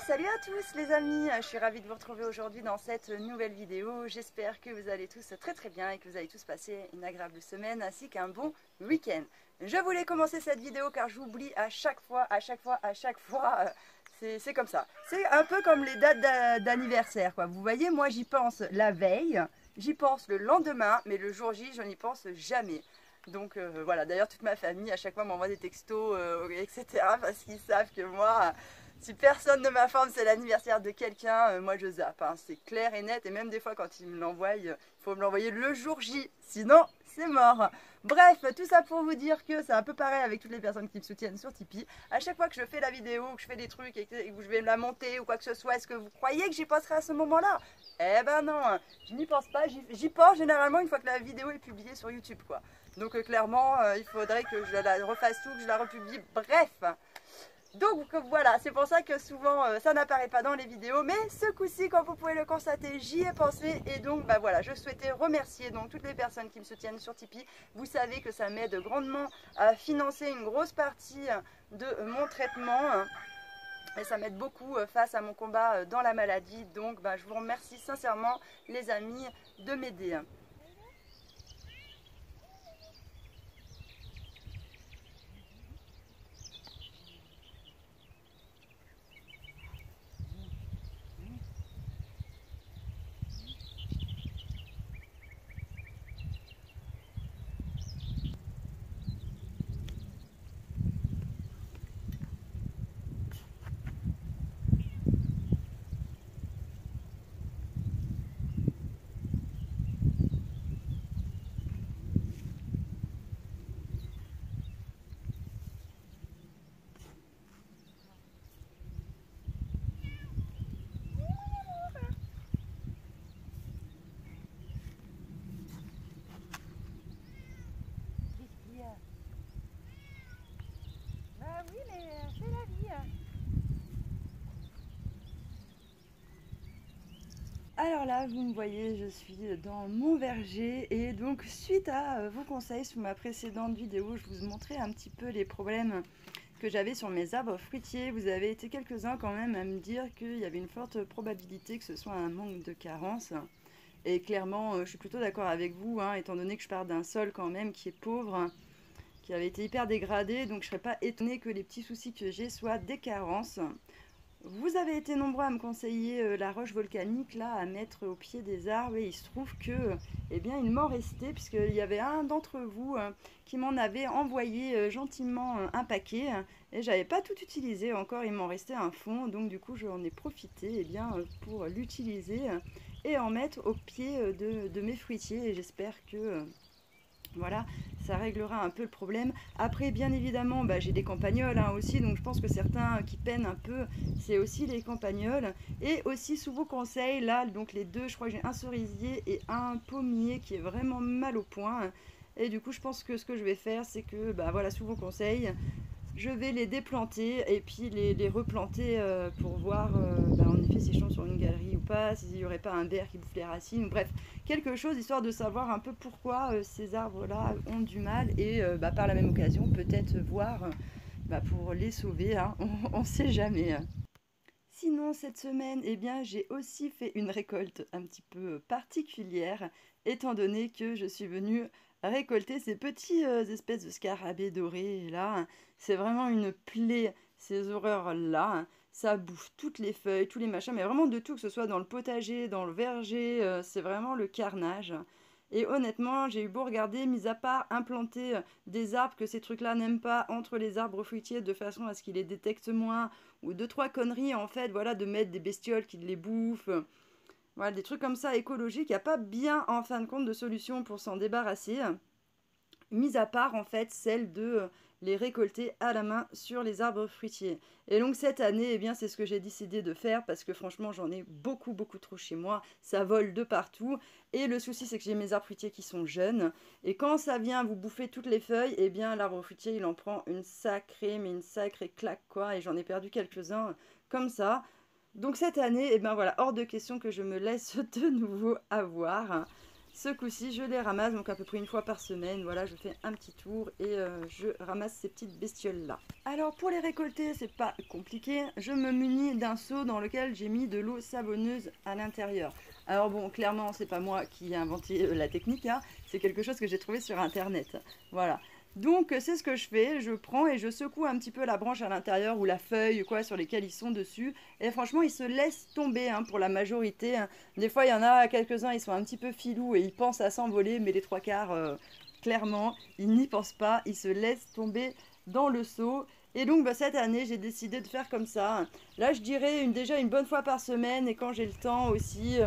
Salut à tous les amis, je suis ravie de vous retrouver aujourd'hui dans cette nouvelle vidéo. J'espère que vous allez tous très très bien et que vous allez tous passer une agréable semaine ainsi qu'un bon week-end. Je voulais commencer cette vidéo car j'oublie à chaque fois. C'est comme ça. C'est un peu comme les dates d'anniversaire, quoi. Vous voyez, moi j'y pense la veille, j'y pense le lendemain, mais le jour J, je n'y pense jamais. Donc voilà, d'ailleurs toute ma famille à chaque fois m'envoie des textos, etc. parce qu'ils savent que moi... Si personne ne m'informe c'est l'anniversaire de quelqu'un, moi je zappe, hein. C'est clair et net. Et même des fois quand ils me l'envoient, il faut me l'envoyer le jour J, sinon c'est mort. Bref, tout ça pour vous dire que c'est un peu pareil avec toutes les personnes qui me soutiennent sur Tipeee. À chaque fois que je fais la vidéo, que je fais des trucs et que je vais la monter ou quoi que ce soit, est-ce que vous croyez que j'y penserai à ce moment-là? Eh ben non, je n'y pense pas, j'y pense généralement une fois que la vidéo est publiée sur YouTube, quoi. Donc clairement, il faudrait que je la refasse tout, que je la republie, bref. Donc voilà, c'est pour ça que souvent ça n'apparaît pas dans les vidéos, mais ce coup-ci, comme vous pouvez le constater, j'y ai pensé. Et donc bah voilà, je souhaitais remercier donc toutes les personnes qui me soutiennent sur Tipeee. Vous savez que ça m'aide grandement à financer une grosse partie de mon traitement. Et ça m'aide beaucoup face à mon combat dans la maladie. Donc bah, je vous remercie sincèrement les amis de m'aider. Bah oui, mais c'est la vie. Alors là, vous me voyez, je suis dans mon verger et donc suite à vos conseils sur ma précédente vidéo, je vous montrais un petit peu les problèmes que j'avais sur mes arbres fruitiers. Vous avez été quelques-uns quand même à me dire qu'il y avait une forte probabilité que ce soit un manque de carence. Et clairement, je suis plutôt d'accord avec vous, hein, étant donné que je pars d'un sol quand même qui est pauvre, qui avait été hyper dégradé, donc je ne serais pas étonnée que les petits soucis que j'ai soient des carences. Vous avez été nombreux à me conseiller la roche volcanique là à mettre au pied des arbres et il se trouve que eh bien il m'en restait puisqu'il y avait un d'entre vous qui m'en avait envoyé gentiment un paquet et j'avais pas tout utilisé encore, il m'en restait un fond, donc du coup j'en ai profité eh bien, pour l'utiliser et en mettre au pied de mes fruitiers et j'espère que voilà, ça réglera un peu le problème. Après, bien évidemment, bah, j'ai des campagnols hein, aussi, donc je pense que certains qui peinent un peu, c'est aussi les campagnols. Et aussi, sous vos conseils, là, donc les deux, je crois que j'ai un cerisier et un pommier qui est vraiment mal au point. Et du coup, je pense que ce que je vais faire, c'est que, bah voilà, sous vos conseils, je vais les déplanter et puis les replanter pour voir bah, en effet s'ils sont sur une galerie ou pas, s'il n'y aurait pas un ver qui bouffe les racines, bref, quelque chose histoire de savoir un peu pourquoi ces arbres-là ont du mal et bah, par la même occasion peut-être voir bah, pour les sauver, hein, on ne sait jamais. Sinon, cette semaine, eh bien, j'ai aussi fait une récolte un petit peu particulière, étant donné que je suis venue récolter ces petits espèces de scarabées dorés là. C'est vraiment une plaie, ces horreurs-là. Ça bouffe toutes les feuilles, tous les machins, mais vraiment de tout, que ce soit dans le potager, dans le verger, c'est vraiment le carnage. Et honnêtement, j'ai eu beau regarder, mis à part implanter des arbres que ces trucs-là n'aiment pas entre les arbres fruitiers de façon à ce qu'ils les détectent moins, ou deux, trois conneries en fait, voilà, de mettre des bestioles qui les bouffent. Voilà, des trucs comme ça écologiques, il n'y a pas bien en fin de compte de solution pour s'en débarrasser, mis à part en fait celle de les récolter à la main sur les arbres fruitiers. Et donc cette année, eh bien c'est ce que j'ai décidé de faire parce que franchement j'en ai beaucoup trop chez moi, ça vole de partout et le souci c'est que j'ai mes arbres fruitiers qui sont jeunes et quand ça vient vous bouffer toutes les feuilles, eh bien l'arbre fruitier il en prend une sacrée claque quoi et j'en ai perdu quelques-uns comme ça. Donc cette année, eh bien voilà, hors de question que je me laisse de nouveau avoir. ce coup-ci, je les ramasse, donc à peu près une fois par semaine. Voilà, je fais un petit tour et je ramasse ces petites bestioles-là. Alors, pour les récolter, c'est pas compliqué. Je me munis d'un seau dans lequel j'ai mis de l'eau savonneuse à l'intérieur. Alors bon, clairement, c'est pas moi qui ai inventé la technique, hein. C'est quelque chose que j'ai trouvé sur Internet. Voilà. Donc c'est ce que je fais, je prends et je secoue un petit peu la branche à l'intérieur ou la feuille quoi sur lesquelles ils sont dessus. Et franchement ils se laissent tomber hein, pour la majorité. Hein. Des fois il y en a quelques-uns, ils sont un petit peu filous et ils pensent à s'envoler, mais les trois quarts, clairement, ils n'y pensent pas, ils se laissent tomber dans le seau. Et donc bah, cette année j'ai décidé de faire comme ça. Là je dirais déjà une bonne fois par semaine et quand j'ai le temps aussi...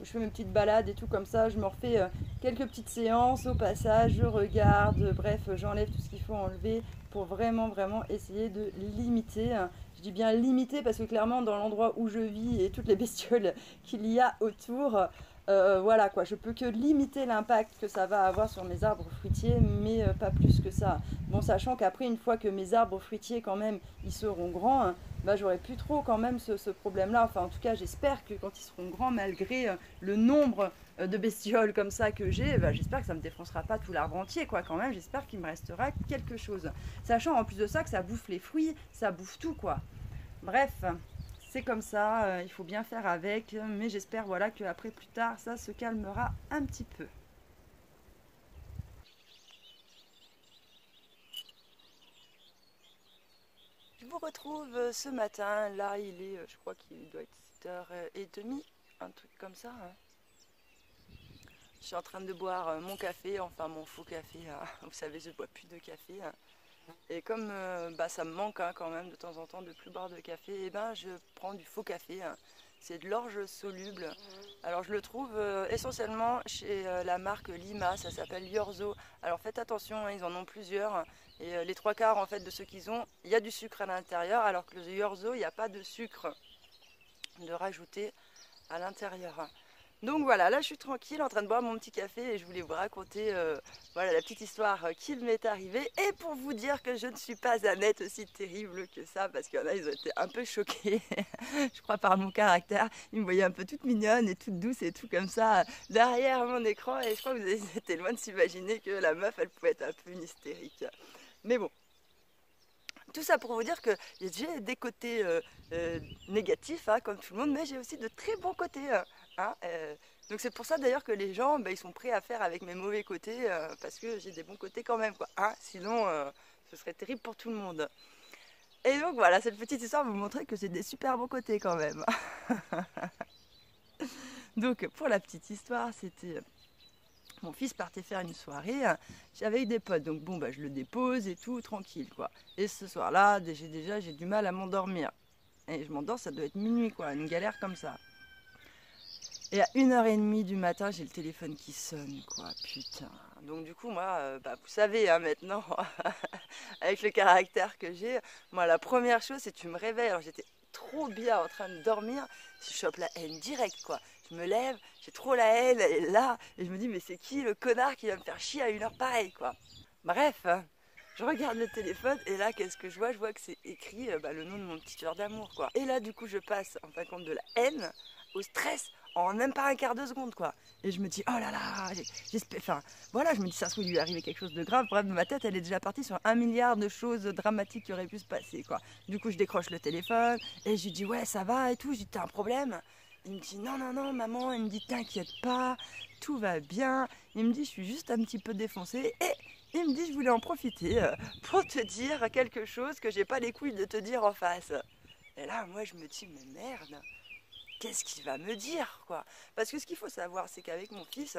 je fais mes petites balades et tout comme ça, je me refais quelques petites séances au passage, je regarde, bref, j'enlève tout ce qu'il faut enlever pour vraiment essayer de limiter. Je dis bien limiter parce que clairement dans l'endroit où je vis et toutes les bestioles qu'il y a autour, voilà quoi, je peux que limiter l'impact que ça va avoir sur mes arbres fruitiers, mais pas plus que ça. Bon, sachant qu'après, une fois que mes arbres fruitiers quand même, ils seront grands, bah, j'aurai plus trop quand même ce problème-là. Enfin, en tout cas, j'espère que quand ils seront grands, malgré le nombre de bestioles comme ça que j'ai, bah, j'espère que ça ne me défoncera pas tout l'arbre entier, quoi, quand même. J'espère qu'il me restera quelque chose. Sachant en plus de ça que ça bouffe les fruits, ça bouffe tout, quoi. Bref, c'est comme ça, il faut bien faire avec, mais j'espère voilà, qu'après plus tard, ça se calmera un petit peu. Je vous retrouve ce matin, là il est, je crois qu'il doit être 7h30, un truc comme ça. Hein. Je suis en train de boire mon café, enfin mon faux café, hein. Vous savez je ne bois plus de café. Hein. Et comme bah, ça me manque hein, quand même de temps en temps de plus boire de café, et ben, je prends du faux café. Hein. C'est de l'orge soluble. Alors je le trouve essentiellement chez la marque Lima, ça s'appelle Yorzo. Alors faites attention, hein, ils en ont plusieurs. Et les trois quarts en fait de ceux qu'ils ont, il y a du sucre à l'intérieur, alors que le Yorzo, il n'y a pas de sucre de rajouter à l'intérieur. Donc voilà, là je suis tranquille en train de boire mon petit café et je voulais vous raconter voilà, la petite histoire qui m'est arrivée. Et pour vous dire que je ne suis pas Annette aussi terrible que ça, parce qu'il y en a, ils ont été un peu choqués, je crois par mon caractère. Ils me voyaient un peu toute mignonne et toute douce et tout comme ça derrière mon écran. Et je crois que vous étiez loin de s'imaginer que la meuf, elle pouvait être un peu une hystérique. Mais bon. Tout ça pour vous dire que j'ai des côtés négatifs, hein, comme tout le monde, mais j'ai aussi de très bons côtés. Hein, donc c'est pour ça d'ailleurs que les gens, bah, ils sont prêts à faire avec mes mauvais côtés, parce que j'ai des bons côtés quand même, quoi. Hein, sinon, ce serait terrible pour tout le monde. Et donc voilà, cette petite histoire vous montrer que j'ai des super bons côtés quand même. Donc pour la petite histoire, c'était... Mon fils partait faire une soirée, j'avais eu des potes, donc bon, bah, je le dépose et tout, tranquille, quoi. Et ce soir-là, j'ai du mal à m'endormir. Et je m'endors, ça doit être minuit, quoi, une galère comme ça. Et à 1h30 du matin, j'ai le téléphone qui sonne, quoi, putain. Donc du coup, moi, bah, vous savez, hein, maintenant, avec le caractère que j'ai, moi, la première chose, c'est que tu me réveilles. Alors j'étais trop bien en train de dormir, je chope la haine direct, quoi. Je me lève, j'ai trop la haine, elle est là, et je me dis, mais c'est qui le connard qui va me faire chier à 1h pareille, quoi. Bref, je regarde le téléphone, et là, qu'est-ce que je vois? Je vois que c'est écrit bah, le nom de mon petit tueur d'amour, quoi. Et là, du coup, je passe, en fin de compte, de la haine au stress, en même pas un quart de seconde, quoi. Et je me dis, oh là là, j'espère, enfin, voilà, je me dis, ça se trouve, il lui est arrivé quelque chose de grave. Bref, ma tête, elle est déjà partie sur 1 milliard de choses dramatiques qui auraient pu se passer, quoi. Du coup, je décroche le téléphone, et je lui dis, ouais, ça va et tout. Je lui dis, t'as un problème? Il me dit, non, non, non, maman. Il me dit, t'inquiète pas, tout va bien. Il me dit, je suis juste un petit peu défoncée. Et il me dit, je voulais en profiter pour te dire quelque chose que j'ai pas les couilles de te dire en face. Et là, moi, je me dis, mais merde, qu'est-ce qu'il va me dire, quoi? Parce que ce qu'il faut savoir, c'est qu'avec mon fils,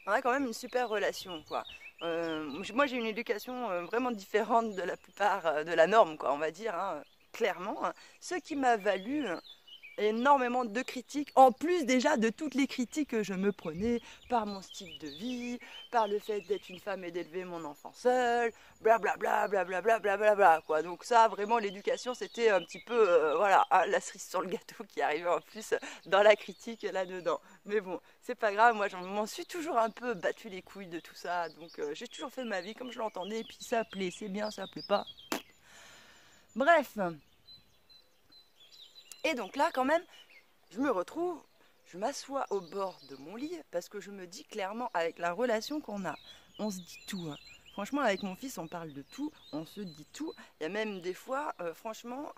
on a quand même une super relation, quoi. Moi, j'ai une éducation vraiment différente de la plupart de la norme, quoi, on va dire, hein, clairement. Hein. Ce qui m'a valu énormément de critiques, en plus déjà de toutes les critiques que je me prenais par mon style de vie, par le fait d'être une femme et d'élever mon enfant seule, blablabla, blablabla, blablabla, quoi. Donc ça, vraiment, l'éducation, c'était un petit peu, voilà, la cerise sur le gâteau qui arrivait en plus dans la critique là-dedans. Mais bon, c'est pas grave, moi, je m'en suis toujours un peu battu les couilles de tout ça, donc j'ai toujours fait ma vie comme je l'entendais, et puis ça plaît, c'est bien, ça plaît pas. Bref. Et donc là, quand même, je me retrouve, je m'assois au bord de mon lit parce que je me dis clairement, avec la relation qu'on a, on se dit tout. Hein. Franchement, avec mon fils, on parle de tout, on se dit tout. Il y a même des fois, franchement,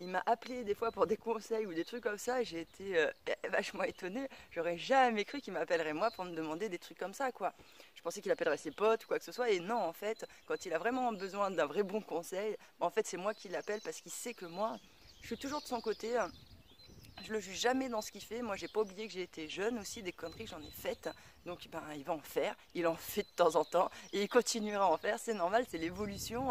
il m'a appelé des fois pour des conseils ou des trucs comme ça. J'ai été vachement étonnée. J'aurais jamais cru qu'il m'appellerait moi pour me demander des trucs comme ça, quoi. Je pensais qu'il appellerait ses potes ou quoi que ce soit. Et non, en fait, quand il a vraiment besoin d'un vrai bon conseil, en fait, c'est moi qui l'appelle parce qu'il sait que moi, je suis toujours de son côté. Je le juge jamais dans ce qu'il fait. Moi, j'ai pas oublié que j'ai été jeune aussi, des conneries que j'en ai faites. Donc, ben, il va en faire. Il en fait de temps en temps et il continuera à en faire. C'est normal, c'est l'évolution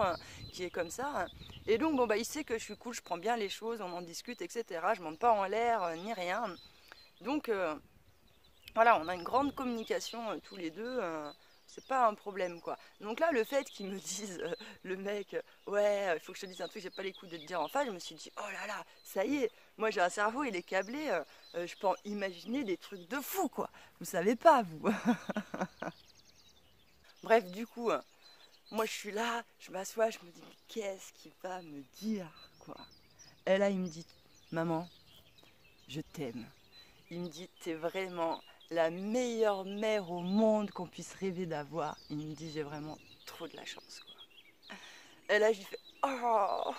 qui est comme ça. Hein. Et donc, bon, bah, il sait que je suis cool, je prends bien les choses, on en discute, etc. Je monte pas en l'air ni rien. Donc, voilà, on a une grande communication tous les deux. C'est pas un problème, quoi. Donc là, le fait qu'ils me disent, le mec, ouais, il faut que je te dise un truc, j'ai pas les coups de te dire en face, je me suis dit, oh là là, ça y est, moi j'ai un cerveau, il est câblé, je peux en imaginer des trucs de fou, quoi. Vous savez pas, vous. Bref, du coup, moi je suis là, je m'assois, je me dis, mais qu'est-ce qu'il va me dire, quoi. Et là, il me dit, maman, je t'aime. Il me dit, t'es vraiment la meilleure mère au monde qu'on puisse rêver d'avoir. Il me dit, j'ai vraiment trop de la chance, quoi. Et là, je lui fais, oh,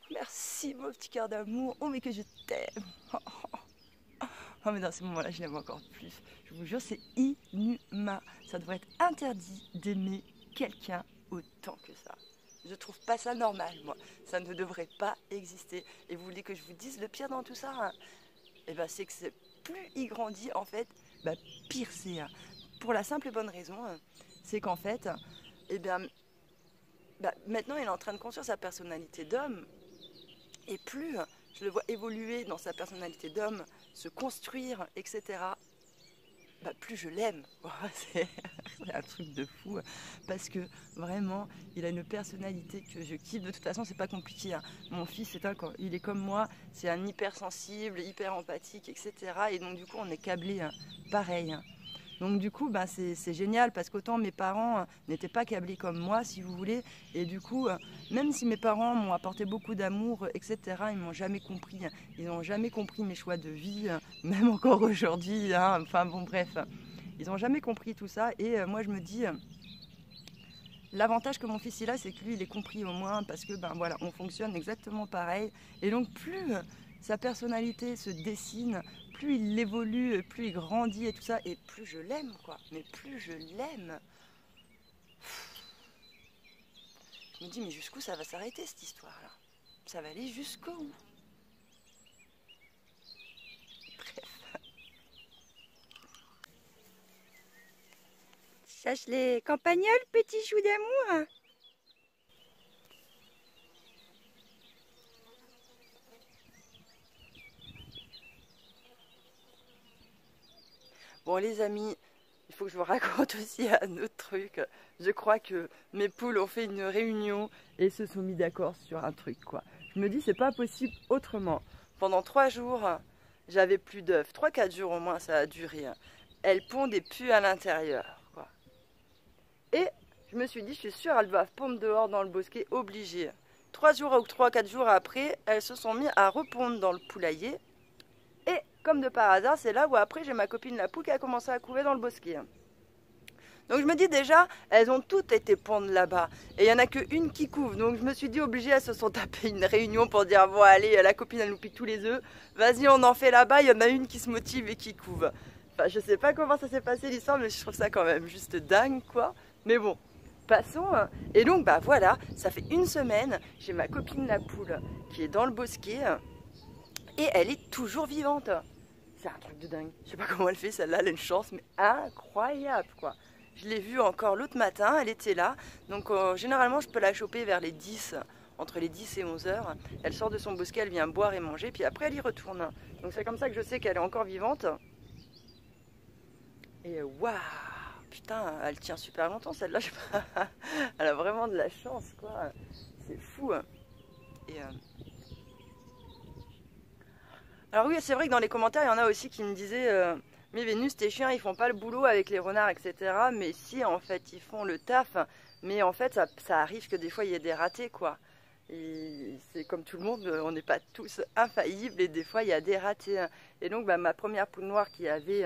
merci mon petit cœur d'amour. Oh, mais que je t'aime. Oh, mais dans ces moments-là, je l'aime encore plus. Je vous jure, c'est inhumain. Ça devrait être interdit d'aimer quelqu'un autant que ça. Je trouve pas ça normal, moi. Ça ne devrait pas exister. Et vous voulez que je vous dise le pire dans tout ça, hein? Eh ben, c'est que plus il grandit, en fait, bah, pire c'est. Pour la simple et bonne raison, c'est qu'en fait, eh bien, bah, maintenant il est en train de construire sa personnalité d'homme. Et plus je le vois évoluer dans sa personnalité d'homme, se construire, etc., bah, plus je l'aime. C'est un truc de fou. Parce que vraiment, il a une personnalité que je kiffe. De toute façon, c'est pas compliqué. Hein. Mon fils, il est comme moi. C'est un hypersensible, hyper empathique, etc. Et donc, du coup, on est câblés pareil. Hein. Donc du coup, bah, c'est génial parce qu'autant mes parents n'étaient pas câblés comme moi, si vous voulez. Et du coup, même si mes parents m'ont apporté beaucoup d'amour, etc., ils m'ont jamais compris. Ils n'ont jamais compris mes choix de vie, même encore aujourd'hui. Hein. Enfin bon, bref, ils n'ont jamais compris tout ça. Et moi, je me dis, l'avantage que mon fils il a, c'est que lui, il est compris au moins parce que, ben voilà, on fonctionne exactement pareil. Et donc plus sa personnalité se dessine, plus il évolue, plus il grandit et tout ça, et plus je l'aime, quoi. Mais plus je l'aime. Je me dis, mais jusqu'où ça va s'arrêter, cette histoire-là? Ça va aller jusqu'où? Bref. Sache les campagnols, petit chou d'amour. Bon les amis, il faut que je vous raconte aussi un autre truc. Je crois que mes poules ont fait une réunion et se sont mis d'accord sur un truc, quoi. Je me dis c'est pas possible autrement. Pendant 3 jours, j'avais plus d'œufs. 3-4 jours au moins ça a duré. Elles pondent et puent à l'intérieur, quoi. Et je me suis dit, je suis sûre, elles doivent pondre dehors dans le bosquet, obligées. 3 jours ou 3-4 jours après, elles se sont mis à repondre dans le poulailler. Et comme de par hasard, c'est là où après j'ai ma copine la poule qui a commencé à couver dans le bosquet. Donc je me dis déjà, elles ont toutes été pondre là-bas. Et il n'y en a qu'une qui couve. Donc je me suis dit obligée, elles se sont tapées une réunion pour dire, bon allez, la copine elle nous pique tous les œufs. Vas-y, on en fait là-bas, il y en a une qui se motive et qui couve. Enfin, je sais pas comment ça s'est passé l'histoire, mais je trouve ça quand même juste dingue, quoi. Mais bon, passons. Et donc, bah voilà, ça fait 1 semaine, j'ai ma copine la poule qui est dans le bosquet. Et elle est toujours vivante. C'est un truc de dingue. Je sais pas comment elle fait, celle-là, elle a une chance, mais incroyable, quoi. Je l'ai vue encore l'autre matin, elle était là. Donc généralement, je peux la choper vers les 10, entre les 10 et 11 heures. Elle sort de son bosquet, elle vient boire et manger, puis après elle y retourne. Donc c'est comme ça que je sais qu'elle est encore vivante. Et waouh, putain, elle tient super longtemps celle-là. Elle a vraiment de la chance, quoi. C'est fou. Et alors oui, c'est vrai que dans les commentaires, il y en a aussi qui me disaient mais Vénus, tes chiens, ils font pas le boulot avec les renards, etc. Mais si, en fait, ils font le taf. Mais en fait, ça arrive que des fois, il y ait des ratés, quoi. Et c'est comme tout le monde, on n'est pas tous infaillibles et des fois il y a des ratés. Et donc ma première poule noire qui avait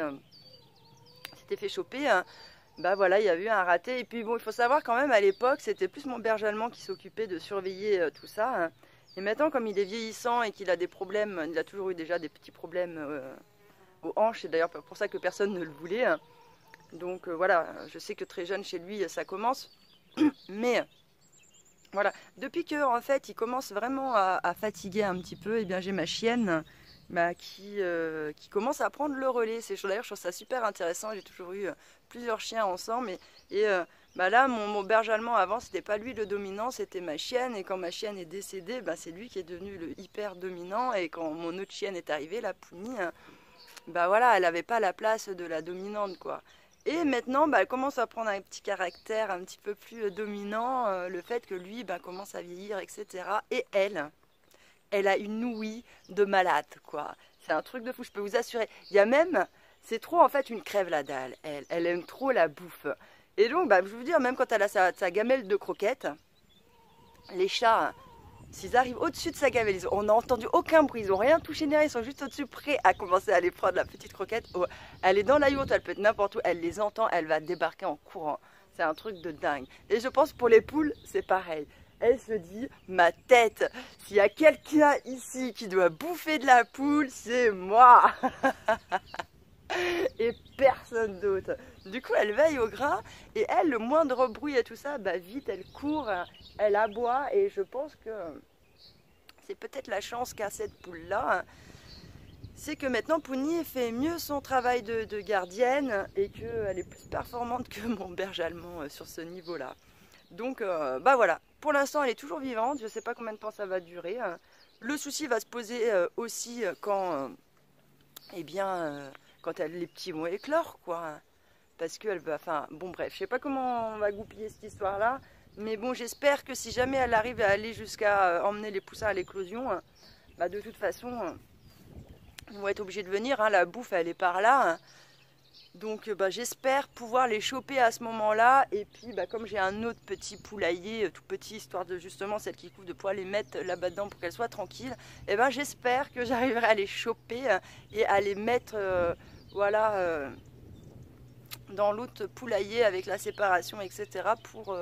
s'était fait choper, bah voilà, il y a eu un raté. Et puis bon, il faut savoir quand même à l'époque, c'était plus mon berger allemand qui s'occupait de surveiller tout ça. Et maintenant, comme il est vieillissant et qu'il a des problèmes, il a toujours eu déjà des petits problèmes aux hanches, et d'ailleurs pour ça que personne ne le voulait. Donc voilà, je sais que très jeune chez lui ça commence, mais voilà, depuis que en fait il commence vraiment à fatiguer un petit peu, et bien j'ai ma chienne qui commence à prendre le relais. D'ailleurs je trouve ça super intéressant, j'ai toujours eu plusieurs chiens ensemble là mon berger allemand avant c'était pas lui le dominant, c'était ma chienne, et quand ma chienne est décédée, c'est lui qui est devenu le hyper dominant, et quand mon autre chienne est arrivée, la Pouni, voilà, elle n'avait pas la place de la dominante quoi. Et maintenant, elle commence à prendre un petit caractère un petit peu plus dominant, le fait que lui commence à vieillir, etc. Et elle a une ouïe de malade, quoi. C'est un truc de fou, je peux vous assurer. Il y a même, c'est trop en fait une crève la dalle, elle aime trop la bouffe. Et donc, je veux dire, même quand elle a sa gamelle de croquettes, les chats, s'ils arrivent au-dessus de sa gamelle, on n'a entendu aucun bruit, ils n'ont rien touché ni rien, ils sont juste au-dessus, prêts à commencer à aller prendre la petite croquette. Oh, elle est dans la yourte, elle peut être n'importe où, elle les entend, elle va débarquer en courant. C'est un truc de dingue. Et je pense pour les poules, c'est pareil. Elle se dit, ma tête, s'il y a quelqu'un ici qui doit bouffer de la poule, c'est moi. Et personne d'autre. Du coup, elle veille au grain, et elle, le moindre bruit et tout ça, vite, elle court, elle aboie, et je pense que c'est peut-être la chance qu'a cette poule-là, c'est que maintenant Pouni fait mieux son travail de gardienne, et qu'elle est plus performante que mon berger allemand sur ce niveau-là. Donc, voilà, pour l'instant, elle est toujours vivante, je ne sais pas combien de temps ça va durer. Le souci va se poser aussi quand, quand les petits vont éclore, quoi. Parce qu'elle va, bon bref, je sais pas comment on va goupiller cette histoire-là, mais bon, j'espère que si jamais elle arrive à aller jusqu'à emmener les poussins à l'éclosion, de toute façon, ils vont être obligés de venir, la bouffe, elle est par là. Donc j'espère pouvoir les choper à ce moment-là, et puis comme j'ai un autre petit poulailler, tout petit, histoire de justement celle qui couvre, de pouvoir les mettre là-bas dedans pour qu'elles soient tranquilles, et j'espère que j'arriverai à les choper et à les mettre, dans l'autre poulailler avec la séparation, etc. pour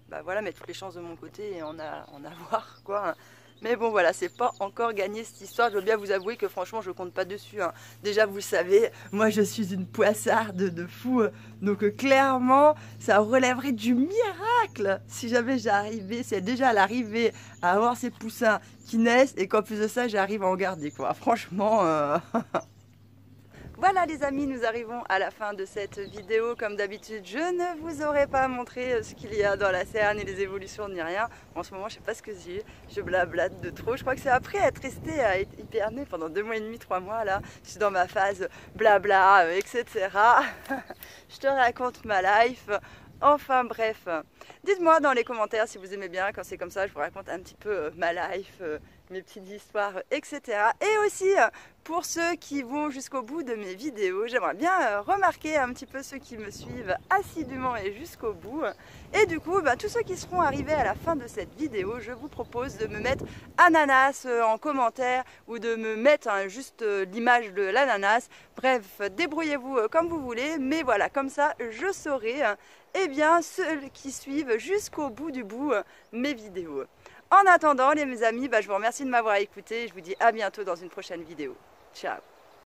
mettre toutes les chances de mon côté et en avoir, quoi. Mais bon, voilà, c'est pas encore gagné cette histoire. Je dois bien vous avouer que franchement, je compte pas dessus. Déjà, vous le savez, moi je suis une poissarde de fou. Donc clairement, ça relèverait du miracle si jamais j'arrivais, c'est déjà à l'arrivée à avoir ces poussins qui naissent et qu'en plus de ça, j'arrive à en garder, quoi. Franchement... Voilà les amis, nous arrivons à la fin de cette vidéo. Comme d'habitude, je ne vous aurais pas montré ce qu'il y a dans la serre, ni les évolutions, ni rien. En ce moment, je sais pas ce que j'ai, je blablate de trop. Je crois que c'est après être restée à être hibernée pendant 2 mois et demi, 3 mois là. Je suis dans ma phase blabla, etc. Je te raconte ma life. Enfin bref, dites-moi dans les commentaires si vous aimez bien quand c'est comme ça, je vous raconte un petit peu ma life, mes petites histoires, etc. Et aussi, pour ceux qui vont jusqu'au bout de mes vidéos, j'aimerais bien remarquer un petit peu ceux qui me suivent assidûment et jusqu'au bout. Et du coup, tous ceux qui seront arrivés à la fin de cette vidéo, je vous propose de me mettre ananas en commentaire, ou de me mettre juste l'image de l'ananas. Bref, débrouillez-vous comme vous voulez, mais voilà, comme ça, je saurai ceux qui suivent jusqu'au bout du bout mes vidéos. En attendant, mes amis, je vous remercie de m'avoir écouté et je vous dis à bientôt dans une prochaine vidéo. Ciao!